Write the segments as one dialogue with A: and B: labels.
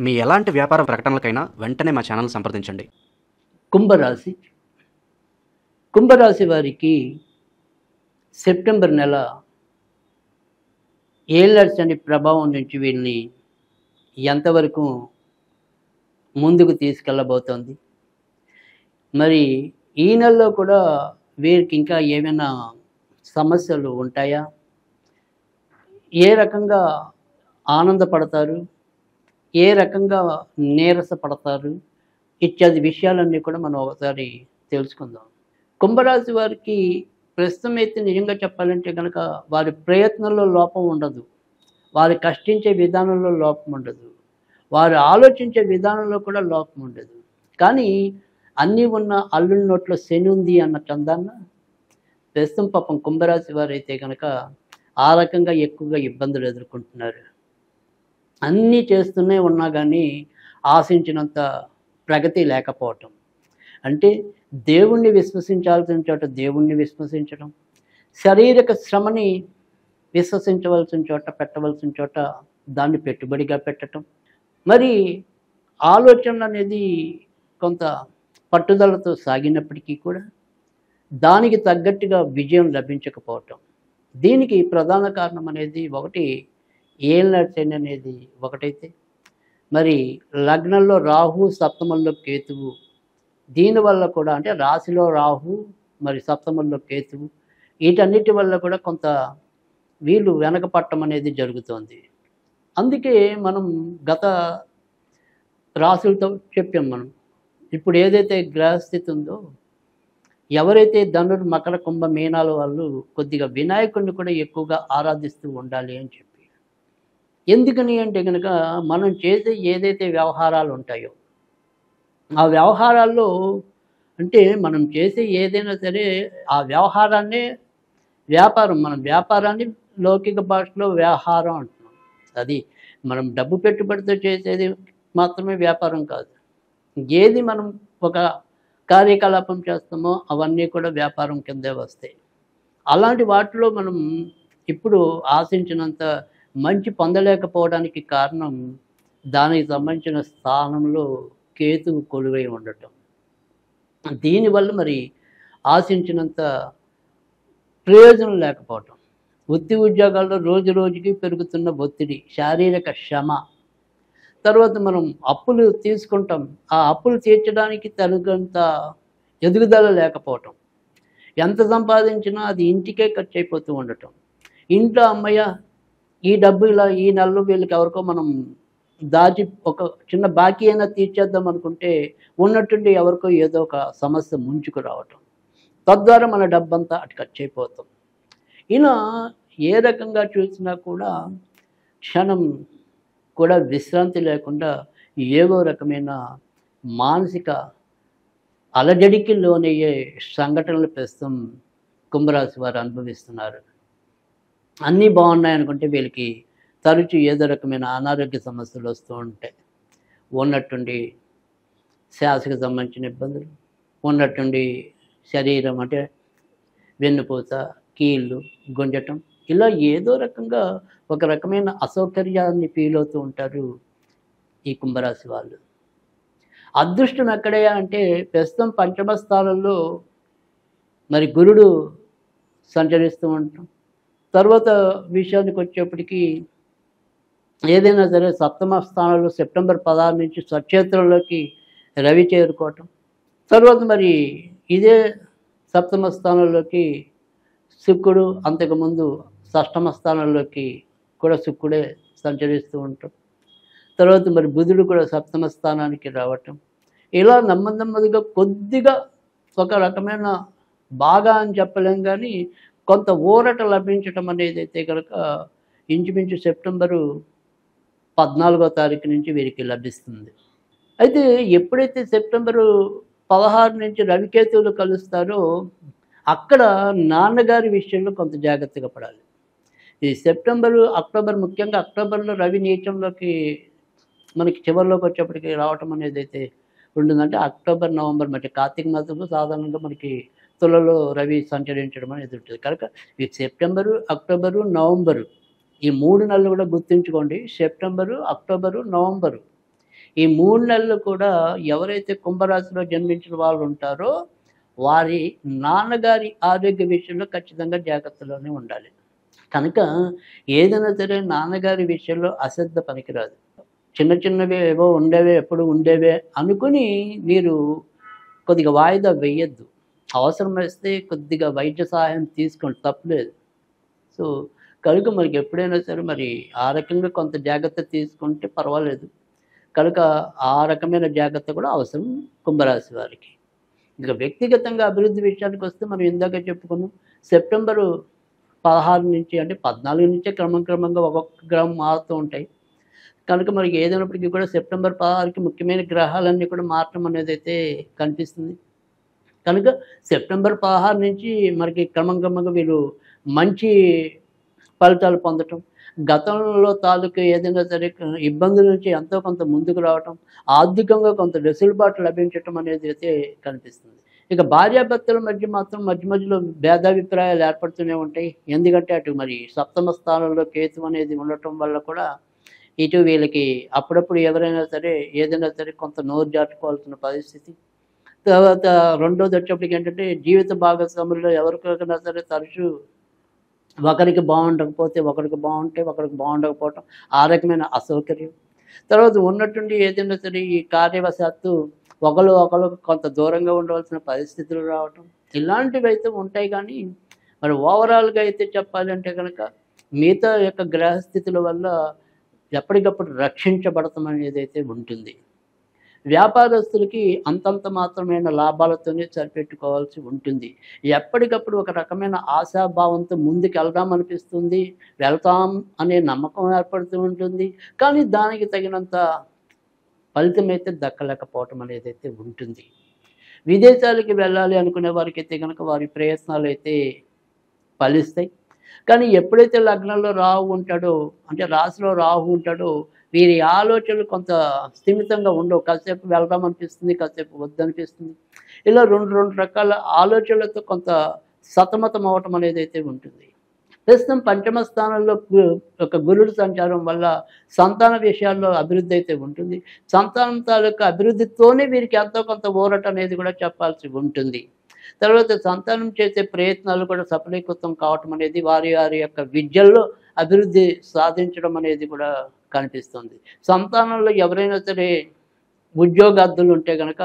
A: మీ ఎలాంటి వ్యాపార ప్రకటనలకైనా వెంటనే మా ఛానల్ సంప్రదించండి.
B: కుంభరాశి కుంభరాశి వారికి సెప్టెంబర్ నెల ఏళ్ళ శని ప్రభావం నుంచి వీళ్ళని ఎంతవరకు ముందుకు తీసుకెళ్ళబోతోంది, మరి ఈ నెలలో కూడా వీరికి ఇంకా ఏమైనా సమస్యలు ఉంటాయా, ఏ రకంగా ఆనందపడతారు, ఏ రకంగా నీరసపడతారు ఇత్యాది విషయాలన్నీ కూడా మనం ఒకసారి తెలుసుకుందాం. కుంభరాశి వారికి ప్రస్తుతం అయితే నిజంగా చెప్పాలంటే కనుక వారి ప్రయత్నంలో లోపం ఉండదు, వారి కష్టించే విధానంలో లోపం ఉండదు, వారు ఆలోచించే విధానంలో కూడా లోపం ఉండదు. కానీ అన్నీ ఉన్న అల్లుడి నోట్లో శని ఉంది అన్న చందాన్న ప్రస్తుతం పాపం కుంభరాశి వారు అయితే కనుక ఆ రకంగా ఎక్కువగా ఇబ్బందులు ఎదుర్కొంటున్నారు. అన్నీ చేస్తూనే ఉన్నా కానీ ఆశించినంత ప్రగతి లేకపోవటం, అంటే దేవుణ్ణి విశ్వసించాల్సిన చోట దేవుణ్ణి విశ్వసించడం, శారీరక శ్రమని విశ్వసించవలసిన చోట పెట్టవలసిన చోట దాన్ని పెట్టుబడిగా పెట్టడం, మరి ఆలోచన అనేది కొంత పట్టుదలతో సాగినప్పటికీ కూడా దానికి తగ్గట్టుగా విజయం లభించకపోవటం. దీనికి ప్రధాన కారణం అనేది ఒకటి ఏళ్ళ శని అనేది ఒకటైతే, మరి లగ్నంలో రాహు, సప్తమంలో కేతువు, దీనివల్ల కూడా అంటే రాశిలో రాహు మరి సప్తమంలో కేతువు, వీటన్నిటి వల్ల కూడా కొంత వీళ్ళు వెనకపట్టం అనేది జరుగుతోంది. అందుకే మనం గత రాశులతో చెప్పాం. మనం ఇప్పుడు ఏదైతే గ్రహస్థితి ఉందో, ఎవరైతే ధనుర్, మకర, కుంభ, మీనాల వాళ్ళు కొద్దిగా వినాయకుడిని కూడా ఎక్కువగా ఆరాధిస్తూ ఉండాలి అని చెప్పి. ఎందుకని అంటే కనుక మనం చేసే ఏదైతే వ్యవహారాలు ఉంటాయో ఆ వ్యవహారాల్లో అంటే మనం చేసే ఏదైనా సరే ఆ వ్యవహారాన్నే వ్యాపారం, మనం వ్యాపారాన్ని లౌకిక భాషలో వ్యవహారం అంటున్నాం. అది మనం డబ్బు పెట్టుబడితో చేసేది మాత్రమే వ్యాపారం కాదు. ఏది మనం ఒక కార్యకలాపం చేస్తామో అవన్నీ కూడా వ్యాపారం కిందే వస్తాయి. అలాంటి వాటిలో మనం ఇప్పుడు ఆశించినంత మంచి పొందలేకపోవడానికి కారణం దానికి సంబంధించిన స్థానంలో కేతువు కొలువై ఉండటం. దీనివల్ల మరి ఆశించినంత ప్రయోజనం లేకపోవటం, వృత్తి ఉద్యోగాల్లో రోజు రోజుకి పెరుగుతున్న ఒత్తిడి, శారీరక శ్రమ, తర్వాత మనం అప్పులు తీసుకుంటాం, ఆ అప్పులు తీర్చడానికి తగినంత ఎదుగుదల లేకపోవటం, ఎంత సంపాదించినా అది ఇంటికే ఖర్చు అయిపోతూ ఉండటం, ఇంట్లో అమ్మయ్య ఈ డబ్బు ఇలా ఈ నెలలో వీళ్ళకి ఎవరికో మనం దాచి ఒక చిన్న బాకీ అయినా తీర్చేద్దాం అనుకుంటే ఉన్నట్టుండి ఎవరికో ఏదో ఒక సమస్య ముంచుకు రావటం, తద్వారా మన డబ్బంతా అటు ఖర్చు అయిపోతాం. ఇలా ఏ రకంగా చూసినా కూడా క్షణం కూడా విశ్రాంతి లేకుండా ఏవో రకమైన మానసిక అలజడికి లోనయ్యే సంఘటనలు ప్రస్తుతం కుంభరాశి వారు అనుభవిస్తున్నారు. అన్నీ బాగున్నాయనుకుంటే వీళ్ళకి తరచు ఏదో రకమైన అనారోగ్య సమస్యలు వస్తూ ఉంటాయి. ఉన్నట్టుండి శ్వాసకు సంబంధించిన ఇబ్బందులు, ఉన్నట్టుండి శరీరం అంటే వెన్నుపూస, కీళ్ళు గుంజటం, ఇలా ఏదో రకంగా ఒక రకమైన అసౌకర్యాన్ని ఫీల్ అవుతూ ఉంటారు ఈ కుంభరాశి వాళ్ళు. అదృష్టం ఎక్కడయ్యా అంటే ప్రస్తుతం పంచమ స్థానంలో మరి గురుడు సంచరిస్తూ ఉంటాం. తర్వాత విషయానికి వచ్చేప్పటికీ ఏదైనా సరే సప్తమ స్థానంలో సెప్టెంబర్ 16 నుంచి స్వక్షేత్రంలోకి రవి చేరుకోవటం, తర్వాత మరి ఇదే సప్తమ స్థానంలోకి శుక్రుడు, అంతకుముందు షష్టమ స్థానంలోకి కూడా శుక్రుడే సంచరిస్తూ ఉంటాం, తర్వాత మరి బుధుడు కూడా సప్తమ స్థానానికి రావటం, ఇలా నెమ్మదిగా కొద్దిగా ఒక రకమైన బాగా అని చెప్పలేం కానీ కొంత ఊరట లభించటం అనేది అయితే కనుక ఇంచుమించు సెప్టెంబరు 14వ తారీఖు నుంచి వీరికి లభిస్తుంది. అయితే ఎప్పుడైతే సెప్టెంబరు 16 నుంచి రవికేతువులు కలుస్తారో అక్కడ నాన్నగారి విషయంలో కొంత జాగ్రత్తగా పడాలి. ఈ సెప్టెంబరు, అక్టోబర్, ముఖ్యంగా అక్టోబర్లో రవి నీచంలోకి మనకి చివరిలోకి వచ్చేప్పటికి రావటం అనేది అయితే ఉంటుందంటే అక్టోబర్, నవంబర్ మధ్య కార్తీక మాసంలో సాధారణంగా మనకి తులలో రవి సంచరించడం అనేది ఉంటుంది. కనుక ఈ సెప్టెంబరు, అక్టోబరు, నవంబరు ఈ 3 నెలలు కూడా గుర్తుంచుకోండి. సెప్టెంబరు, అక్టోబరు, నవంబరు ఈ 3 నెలలు కూడా ఎవరైతే కుంభరాశిలో జన్మించిన వాళ్ళు ఉంటారో వారి నాన్నగారి ఆరోగ్య విషయంలో ఖచ్చితంగా జాగ్రత్తలోనే ఉండాలి. కనుక ఏదైనా సరే నాన్నగారి విషయంలో అశ్రద్ధ పనికిరాదు. చిన్న చిన్నవి ఏవో ఉండేవే, ఎప్పుడు ఉండేవే అనుకుని మీరు కొద్దిగా వాయిదా వేయొద్దు. అవసరం వస్తే కొద్దిగా వైద్య సహాయం తీసుకోండి, తప్పులేదు. సో కనుక మనకి ఎప్పుడైనా సరే మరి ఆ రకంగా కొంత జాగ్రత్త తీసుకుంటే పర్వాలేదు. కనుక ఆ రకమైన జాగ్రత్త కూడా అవసరం కుంభరాశి వారికి. ఇక వ్యక్తిగతంగా అభివృద్ధి విషయానికి వస్తే మనం ఇందాక చెప్పుకున్నాం, సెప్టెంబరు 16 నుంచి అంటే 14 నుంచే క్రమంగా ఒక్కొక్క గ్రహం మారుతూ ఉంటాయి. కనుక మనకి ఏదైనప్పటికీ కూడా సెప్టెంబర్ 16కి ముఖ్యమైన గ్రహాలన్నీ కూడా మారటం అనేది అయితే కనిపిస్తుంది. కనుక సెప్టెంబర్ 16 నుంచి మనకి క్రమంగా వీళ్ళు మంచి ఫలితాలు పొందటం, గతంలో తాలూకు ఏదైనా సరే ఇబ్బందుల నుంచి ఎంతో కొంత ముందుకు రావటం, ఆర్థికంగా కొంత వెసులుబాటు లభించటం అనేది అయితే కనిపిస్తుంది. ఇక భార్యాభర్తల మధ్య మాత్రం మధ్యలో భేదాభిప్రాయాలు ఏర్పడుతూనే ఉంటాయి. ఎందుకంటే అటు మరి సప్తమ స్థానంలో కేతు అనేది ఉండటం వల్ల కూడా ఇటు వీళ్ళకి అప్పుడప్పుడు ఎవరైనా సరే ఏదైనా సరే కొంత నోరు జాటుకోవాల్సిన పరిస్థితి. తర్వాత రెండోది వచ్చేప్పటికి ఏంటంటే జీవిత భాగస్వాముల్లో ఎవరికైనా సరే తరచూ ఒకరికి బాగుండకపోతే ఒకరికి బాగుంటే ఒకరికి బాగుండకపోవటం, ఆ రకమైన అసౌకర్యం. తర్వాత ఉన్నట్టుండి ఏదైనా సరే ఈ కార్యవశాత్తు ఒకరు కొంత దూరంగా ఉండవలసిన పరిస్థితులు రావటం, ఇలాంటివి అయితే ఉంటాయి. కానీ మరి ఓవరాల్గా అయితే చెప్పాలంటే కనుక మిగతా యొక్క గ్రహస్థితుల వల్ల ఎప్పటికప్పుడు రక్షించబడటం అనేది అయితే ఉంటుంది. వ్యాపారస్తులకి అంతంత మాత్రమైన లాభాలతోనే సరిపెట్టుకోవాల్సి ఉంటుంది. ఎప్పటికప్పుడు ఒక రకమైన ఆశాభావంతో ముందుకు వెళ్దామనిపిస్తుంది, వెళ్తాం అనే నమ్మకం ఏర్పడుతూ ఉంటుంది. కానీ దానికి తగినంత ఫలితం అయితే దక్కలేకపోవటం అనేది అయితే ఉంటుంది. విదేశాలకి వెళ్ళాలి అనుకునే వారికి అయితే కనుక వారి ప్రయత్నాలు అయితే ఫలిస్తాయి. కానీ ఎప్పుడైతే లగ్నంలో రాహు ఉంటాడో, అంటే రాశిలో రాహు ఉంటాడో, వీరి ఆలోచనలు కొంత స్థిమితంగా ఉండవు. కాసేపు వెళ్దాం అనిపిస్తుంది, కాసేపు వద్దనిపిస్తుంది. ఇలా రెండు రకాల ఆలోచనలతో కొంత సతమతం అవ్వటం అనేది అయితే ఉంటుంది. ప్రస్తుతం పంచమ స్థానంలో ఒక గురుడు సంచారం వల్ల సంతాన విషయాల్లో అభివృద్ధి అయితే ఉంటుంది. సంతానం తాలూకా అభివృద్ధితోనే వీరికి ఎంతో కొంత ఊరట అనేది కూడా చెప్పాల్సి ఉంటుంది. తర్వాత సంతానం చేసే ప్రయత్నాలు కూడా సఫలీకృతం కావటం అనేది వారి యొక్క విద్యల్లో అభివృద్ధి సాధించడం అనేది కూడా కనిపిస్తుంది. సంతానంలో ఎవరైనా సరే ఉద్యోగార్థులు ఉంటే కనుక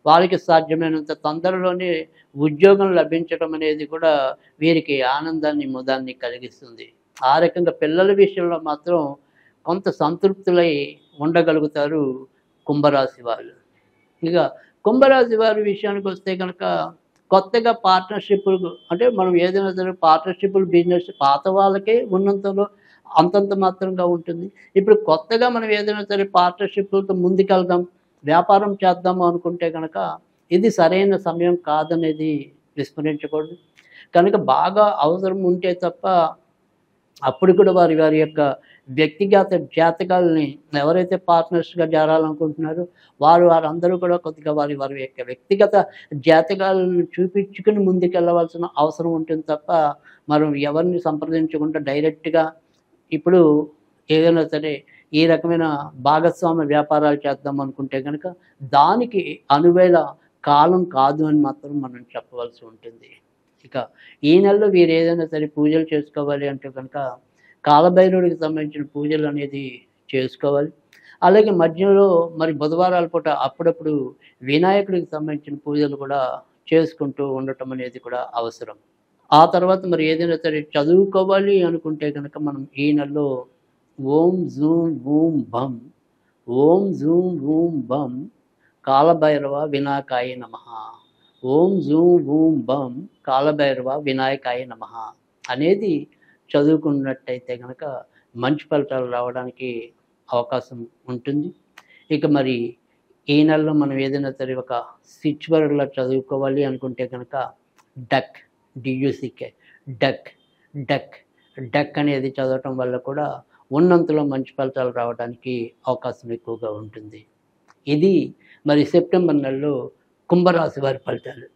B: వారికి సాధ్యమైనంత తొందరలోనే ఉద్యోగం లభించడం అనేది కూడా వీరికి ఆనందాన్ని ముదాన్ని కలిగిస్తుంది. ఆ రకంగా పిల్లల విషయంలో మాత్రం కొంత సంతృప్తులై ఉండగలుగుతారు కుంభరాశి వాళ్ళు. ఇక కుంభరాశి వారి విషయానికి వస్తే కనుక కొత్తగా పార్ట్నర్షిప్లు, అంటే మనం ఏదైనా సరే పార్ట్నర్షిప్లు బిజినెస్ పాత వాళ్ళకే ఉన్నంతలో అంతంత మాత్రంగా ఉంటుంది. ఇప్పుడు కొత్తగా మనం ఏదైనా సరే పార్ట్నర్షిప్లతో ముందుకెళ్దాం, వ్యాపారం చేద్దాము అనుకుంటే కనుక ఇది సరైన సమయం కాదనేది విస్మరించకూడదు. కనుక బాగా అవసరం ఉంటే తప్ప అప్పుడు కూడా వారి యొక్క వ్యక్తిగత జాతకాలని ఎవరైతే పార్ట్నర్స్గా చేరాలనుకుంటున్నారో వారందరూ కూడా కొద్దిగా వారి యొక్క వ్యక్తిగత జాతకాలను చూపించుకుని ముందుకెళ్ళవలసిన అవసరం ఉంటుంది తప్ప మనం ఎవరిని సంప్రదించకుండా డైరెక్ట్గా ఇప్పుడు ఏదైనా సరే ఈ రకమైన భాగస్వామ్య వ్యాపారాలు చేద్దాం అనుకుంటే కనుక దానికి అనువైన కాలం కాదు అని మాత్రం మనం చెప్పవలసి ఉంటుంది. ఇక ఈ నెలలో వీరు ఏదైనా సరే పూజలు చేసుకోవాలి అంటే కనుక కాలభైరవుడికి సంబంధించిన పూజలు అనేది చేసుకోవాలి. అలాగే మధ్యలో మరి బుధవారాల పూట అప్పుడప్పుడు వినాయకుడికి సంబంధించిన పూజలు కూడా చేసుకుంటూ ఉండటం అనేది కూడా అవసరం. ఆ తర్వాత మరి ఏదైనా సరే చదువుకోవాలి అనుకుంటే కనుక మనం ఈ నెలలో ఓం జూం వూం భం, ఓం జూం వూం భం కాలభైరవ వినాయకాయ నమః, ఓం జూం వూం భం కాలభైరవ వినాయకాయ నమః అనేది చదువుకున్నట్టయితే కనుక మంచి ఫలితాలు రావడానికి అవకాశం ఉంటుంది. ఇక మరి ఈ నెలలో మనం ఏదైనా సరే ఒక స్విచ్ వర్డ్లో చదువుకోవాలి అనుకుంటే కనుక డక్, డియూసికే, డక్ డక్ డక్ అనేది చదవటం వల్ల కూడా ఉన్నంతలో మంచి ఫలితాలు రావడానికి అవకాశం ఎక్కువగా ఉంటుంది. ఇది మరి సెప్టెంబర్ నెలలో కుంభరాశి వారి ఫలితాలు.